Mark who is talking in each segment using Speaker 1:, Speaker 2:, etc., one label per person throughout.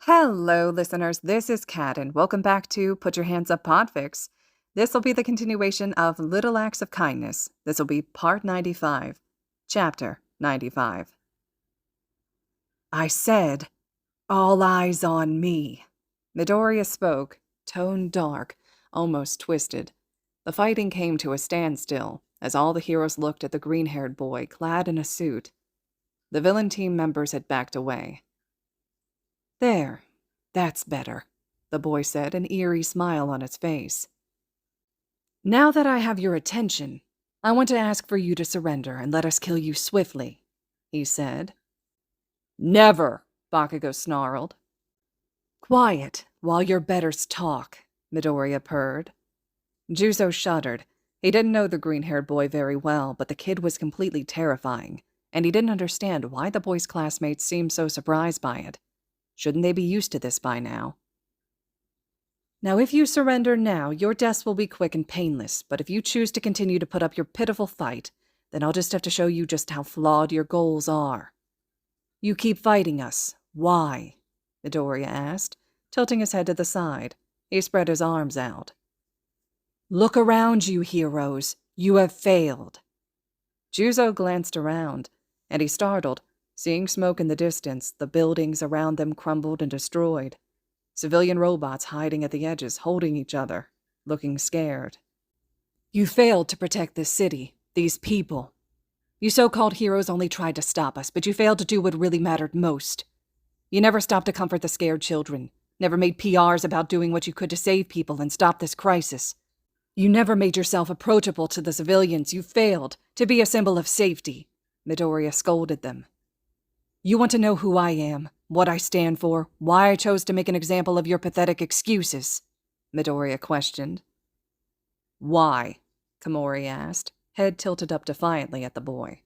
Speaker 1: Hello, listeners. This is Kat, and welcome back to Put Your Hands Up Podfics. This will be the continuation of Little Acts of Kindness. This will be Part 95, Chapter 95. I said, all eyes on me. Midoriya spoke, tone dark, almost twisted. The fighting came to a standstill as all the heroes looked at the green-haired boy clad in a suit. The villain team members had backed away. There, that's better, the boy said, an eerie smile on his face. Now that I have your attention, I want to ask for you to surrender and let us kill you swiftly, he said. Never, Bakugo snarled. Quiet, while your betters talk, Midoriya purred. Juzo shuddered. He didn't know the green-haired boy very well, but the kid was completely terrifying, and he didn't understand why the boy's classmates seemed so surprised by it. Shouldn't they be used to this by now? Now, if you surrender now, your deaths will be quick and painless, but if you choose to continue to put up your pitiful fight, then I'll just have to show you just how flawed your goals are. You keep fighting us. Why? Midoriya asked, tilting his head to the side. He spread his arms out. Look around you, heroes. You have failed. Juzo glanced around, and he startled. Seeing smoke in the distance, the buildings around them crumbled and destroyed. Civilian robots hiding at the edges, holding each other, looking scared. You failed to protect this city, these people. You so-called heroes only tried to stop us, but you failed to do what really mattered most. You never stopped to comfort the scared children, never made PRs about doing what you could to save people and stop this crisis. You never made yourself approachable to the civilians. You failed to be a symbol of safety, Midoriya scolded them. You want to know who I am, what I stand for, why I chose to make an example of your pathetic excuses? Midoriya questioned. Why? Komori asked, head tilted up defiantly at the boy.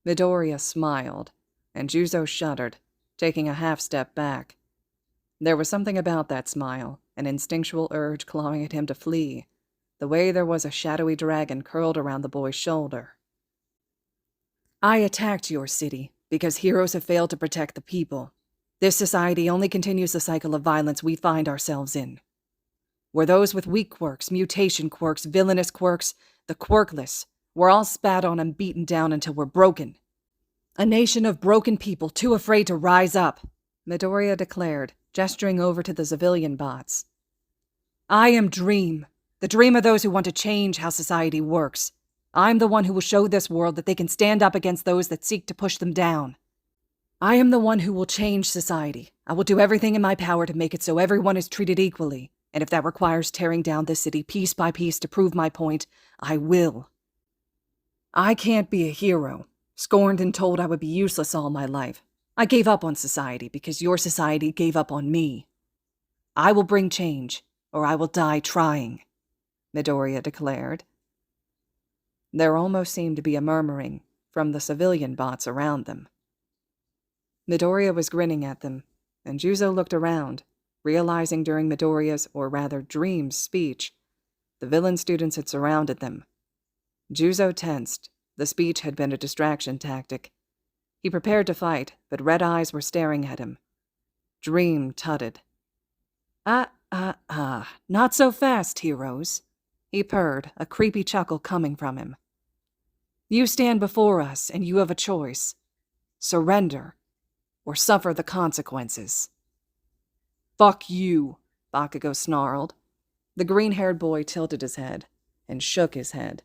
Speaker 1: Midoriya smiled, and Juzo shuddered, taking a half-step back. There was something about that smile, an instinctual urge clawing at him to flee, the way there was a shadowy dragon curled around the boy's shoulder. I attacked your city because heroes have failed to protect the people. This society only continues the cycle of violence we find ourselves in. We're those with weak quirks, mutation quirks, villainous quirks, the quirkless. We're all spat on and beaten down until we're broken. A nation of broken people too afraid to rise up, Midoriya declared, gesturing over to the civilian bots. I am Dream, the dream of those who want to change how society works. I'm the one who will show this world that they can stand up against those that seek to push them down. I am the one who will change society. I will do everything in my power to make it so everyone is treated equally, and if that requires tearing down this city piece by piece to prove my point, I will. I can't be a hero, scorned and told I would be useless all my life. I gave up on society because your society gave up on me. I will bring change, or I will die trying, Midoriya declared. There almost seemed to be a murmuring from the civilian bots around them. Midoriya was grinning at them, and Juzo looked around, realizing during Midoriya's, or rather Dream's, speech, the villain students had surrounded them. Juzo tensed. The speech had been a distraction tactic. He prepared to fight, but red eyes were staring at him. Dream tutted. Not so fast, heroes, he purred, a creepy chuckle coming from him. You stand before us, and you have a choice. Surrender, or suffer the consequences. Fuck you, Bakugo snarled. The green-haired boy tilted his head, and shook his head.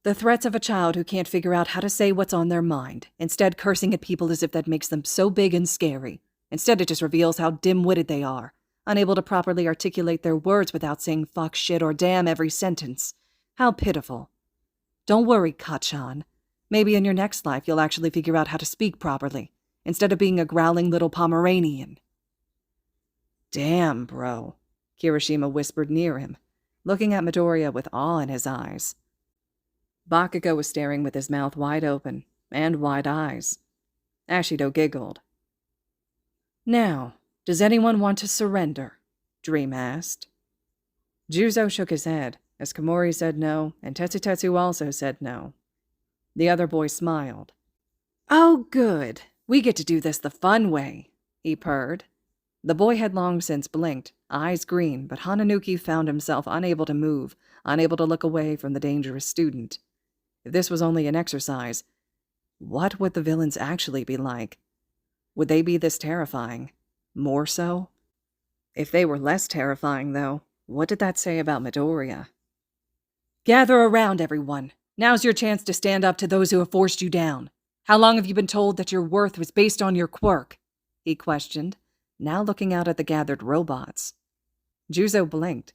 Speaker 1: The threats of a child who can't figure out how to say what's on their mind, instead cursing at people as if that makes them so big and scary. Instead, it just reveals how dim-witted they are, unable to properly articulate their words without saying fuck, shit, or damn every sentence. How pitiful. Don't worry, Kachan. Maybe in your next life you'll actually figure out how to speak properly, instead of being a growling little Pomeranian. Damn, bro, Kirishima whispered near him, looking at Midoriya with awe in his eyes. Bakugo was staring with his mouth wide open, and wide eyes. Ashido giggled. Now, does anyone want to surrender? Dream asked. Juzo shook his head, as Komori said no, and Tetsu also said no. The other boy smiled. Oh, good. We get to do this the fun way, he purred. The boy had long since blinked, eyes green, but Hananuki found himself unable to move, unable to look away from the dangerous student. If this was only an exercise, what would the villains actually be like? Would they be this terrifying? More so? If they were less terrifying, though, what did that say about Midoriya? Gather around, everyone. Now's your chance to stand up to those who have forced you down. How long have you been told that your worth was based on your quirk? He questioned, now looking out at the gathered robots. Juzo blinked.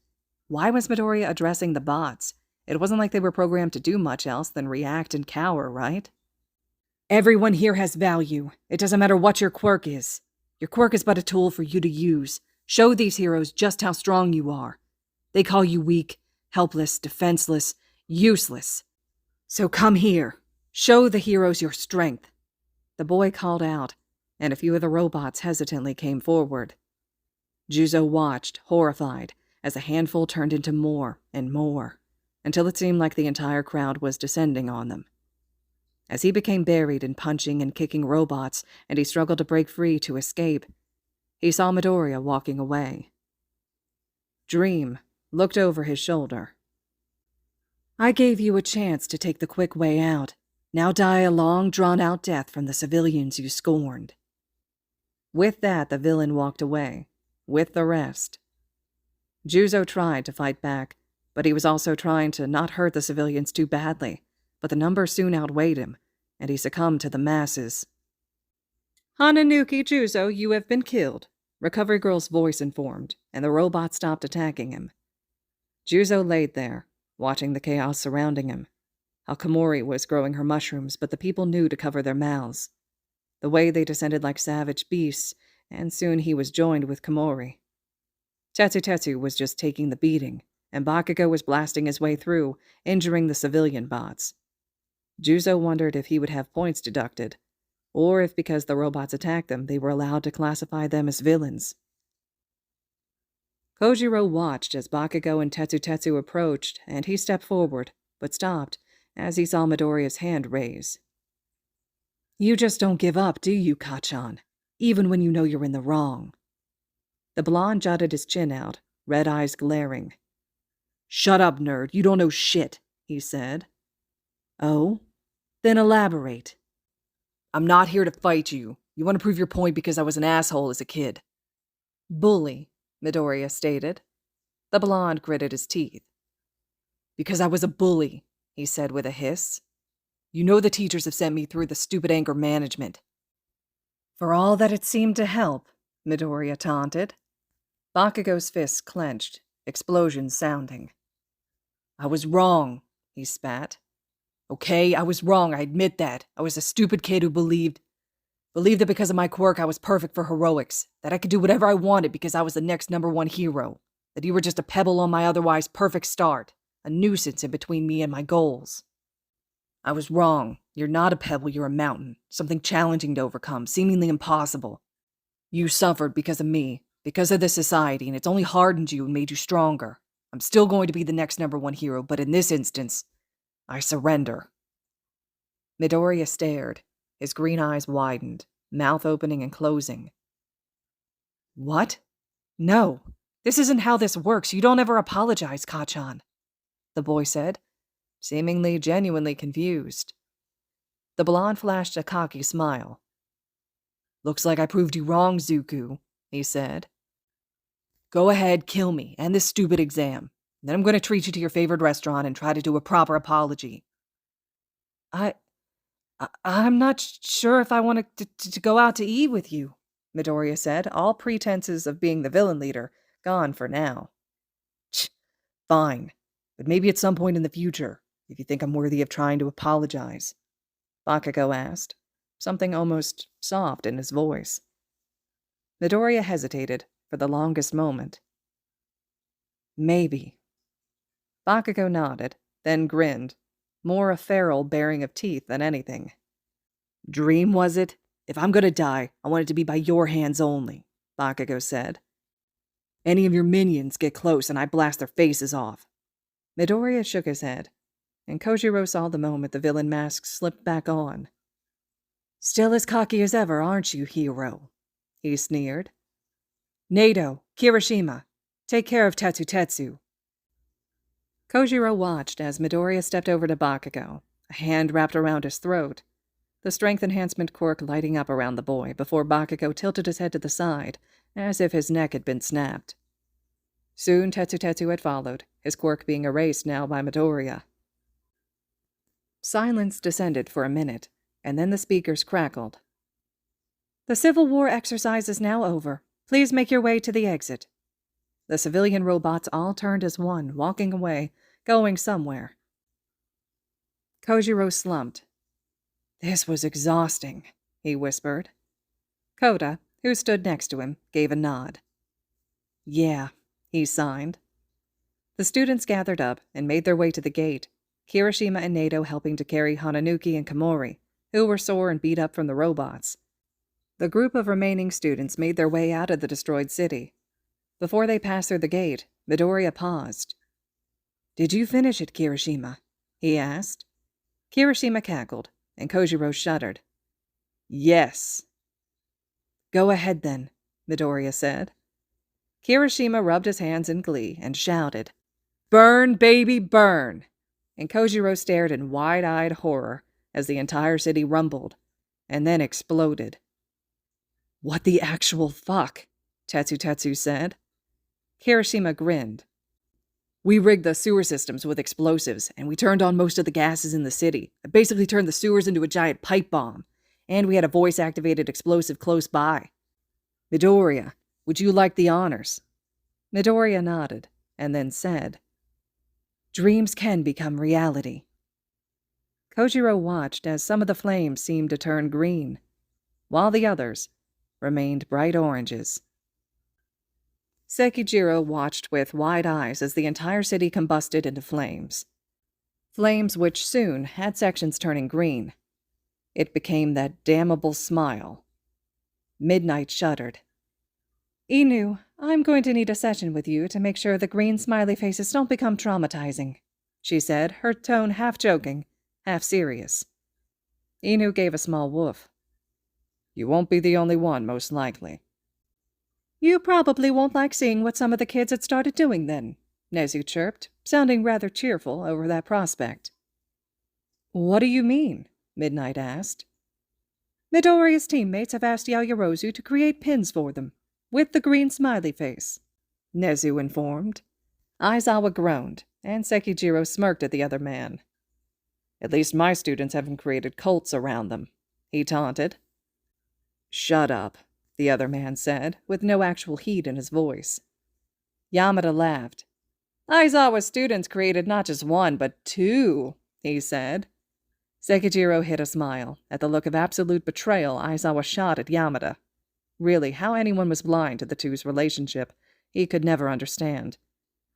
Speaker 1: Why was Midoriya addressing the bots? It wasn't like they were programmed to do much else than react and cower, right? Everyone here has value. It doesn't matter what your quirk is. Your quirk is but a tool for you to use. Show these heroes just how strong you are. They call you weak, helpless, defenseless, useless. So come here. Show the heroes your strength. The boy called out, and a few of the robots hesitantly came forward. Juzo watched, horrified, as a handful turned into more and more, until it seemed like the entire crowd was descending on them. As he became buried in punching and kicking robots, and he struggled to break free to escape, he saw Midoriya walking away. Dream looked over his shoulder. I gave you a chance to take the quick way out. Now die a long, drawn-out death from the civilians you scorned. With that, the villain walked away, with the rest. Juzo tried to fight back, but he was also trying to not hurt the civilians too badly, but the numbers soon outweighed him, and he succumbed to the masses. Hananuki Juzo, you have been killed, Recovery Girl's voice informed, and the robot stopped attacking him. Juzo laid there, watching the chaos surrounding him. Akamori was growing her mushrooms, but the people knew to cover their mouths. The way they descended like savage beasts, and soon he was joined with Komori. Tetsu was just taking the beating, and Bakugo was blasting his way through, injuring the civilian bots. Juzo wondered if he would have points deducted, or if because the robots attacked them, they were allowed to classify them as villains. Kojiro watched as Bakugo and Tetsu approached, and he stepped forward, but stopped as he saw Midoriya's hand raise. You just don't give up, do you, Kachan? Even when you know you're in the wrong. The blonde jutted his chin out, red eyes glaring. Shut up, nerd. You don't know shit, he said. Oh? Then elaborate. I'm not here to fight you. You want to prove your point because I was an asshole as a kid. Bully, Midoriya stated. The blonde gritted his teeth. Because I was a bully, he said with a hiss. You know the teachers have sent me through the stupid anger management. For all that it seemed to help, Midoriya taunted. Bakugo's fists clenched, explosions sounding. I was wrong, he spat. Okay, I was wrong, I admit that. I was a stupid kid who believed that because of my quirk I was perfect for heroics, that I could do whatever I wanted because I was the next #1 hero, that you were just a pebble on my otherwise perfect start, a nuisance in between me and my goals. I was wrong. You're not a pebble, you're a mountain, something challenging to overcome, seemingly impossible. You suffered because of me, because of this society, and it's only hardened you and made you stronger. I'm still going to be the next #1 hero, but in this instance, I surrender. Midoriya stared, his green eyes widened, mouth opening and closing. What? No, this isn't how this works. You don't ever apologize, Kachan, the boy said, seemingly genuinely confused. The blonde flashed a cocky smile. Looks like I proved you wrong, Zuku, he said. Go ahead, kill me, and this stupid exam. Then I'm going to treat you to your favorite restaurant and try to do a proper apology. I'm not sure if I want to go out to eat with you, Midoriya said, all pretenses of being the villain leader gone for now. Fine, but maybe at some point in the future, if you think I'm worthy of trying to apologize, Bakugo asked, something almost soft in his voice. Midoriya hesitated for the longest moment. Maybe. Bakugo nodded, then grinned, more a feral baring of teeth than anything. Dream, was it? If I'm going to die, I want it to be by your hands only, Bakugo said. Any of your minions get close and I blast their faces off. Midoriya shook his head, and Kojiro saw the moment the villain mask slipped back on. Still as cocky as ever, aren't you, hero? he sneered. Nato, Kirishima, take care of Tetsu. Kojiro watched as Midoriya stepped over to Bakugo, a hand wrapped around his throat, the strength enhancement quirk lighting up around the boy before Bakugo tilted his head to the side, as if his neck had been snapped. Soon Tetsu had followed, his quirk being erased now by Midoriya. Silence descended for a minute, and then the speakers crackled. The Civil War exercise is now over. Please make your way to the exit. The civilian robots all turned as one, walking away, going somewhere. Kojiro slumped. This was exhausting, he whispered. Koda, who stood next to him, gave a nod. Yeah, he signed. The students gathered up and made their way to the gate, Kirishima and Nato helping to carry Hananuki and Komori, who were sore and beat up from the robots. The group of remaining students made their way out of the destroyed city. Before they passed through the gate, Midoriya paused. Did you finish it, Kirishima? He asked. Kirishima cackled, and Kojiro shuddered. Yes. Go ahead then, Midoriya said. Kirishima rubbed his hands in glee and shouted, Burn, baby, burn! And Kojiro stared in wide-eyed horror as the entire city rumbled, and then exploded. What the actual fuck? Tetsu said. Kirishima grinned. We rigged the sewer systems with explosives, and we turned on most of the gases in the city. It basically turned the sewers into a giant pipe bomb, and we had a voice-activated explosive close by. Midoriya, would you like the honors? Midoriya nodded, and then said, Dreams can become reality. Kojiro watched as some of the flames seemed to turn green, while the others remained bright oranges. Sekijiro watched with wide eyes as the entire city combusted into flames. Flames which soon had sections turning green. It became that damnable smile. Midnight shuddered. Inu, I'm going to need a session with you to make sure the green smiley faces don't become traumatizing, she said, her tone half joking, half serious. Inu gave a small woof. You won't be the only one, most likely. You probably won't like seeing what some of the kids had started doing then, Nezu chirped, sounding rather cheerful over that prospect. What do you mean? Midnight asked. Midoriya's teammates have asked Yaoyorozu to create pins for them, with the green smiley face, Nezu informed. Aizawa groaned, and Sekijiro smirked at the other man. At least my students haven't created cults around them, he taunted. Shut up, the other man said, with no actual heat in his voice. Yamada laughed. Aizawa's students created not just one, but two, he said. Sekijiro hid a smile at the look of absolute betrayal Aizawa shot at Yamada. Really, how anyone was blind to the two's relationship, he could never understand.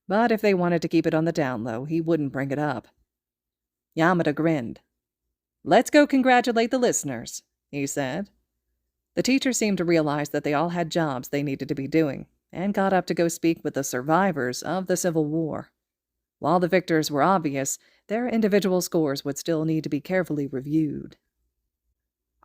Speaker 1: But if they wanted to keep it on the down low, he wouldn't bring it up. Yamada grinned. Let's go congratulate the listeners, he said. The teacher seemed to realize that they all had jobs they needed to be doing, and got up to go speak with the survivors of the Civil War. While the victors were obvious, their individual scores would still need to be carefully reviewed.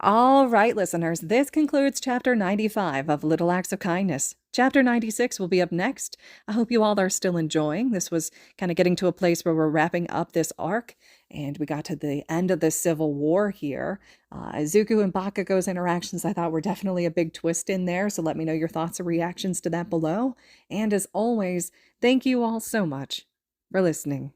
Speaker 1: All right, listeners, this concludes Chapter 95 of Little Acts of Kindness. Chapter 96 will be up next. I hope you all are still enjoying. This was kind of getting to a place where we're wrapping up this arc, and we got to the end of the Civil War here. Izuku and Bakugo's interactions I thought were definitely a big twist in there, so let me know your thoughts or reactions to that below. And as always, thank you all so much for listening.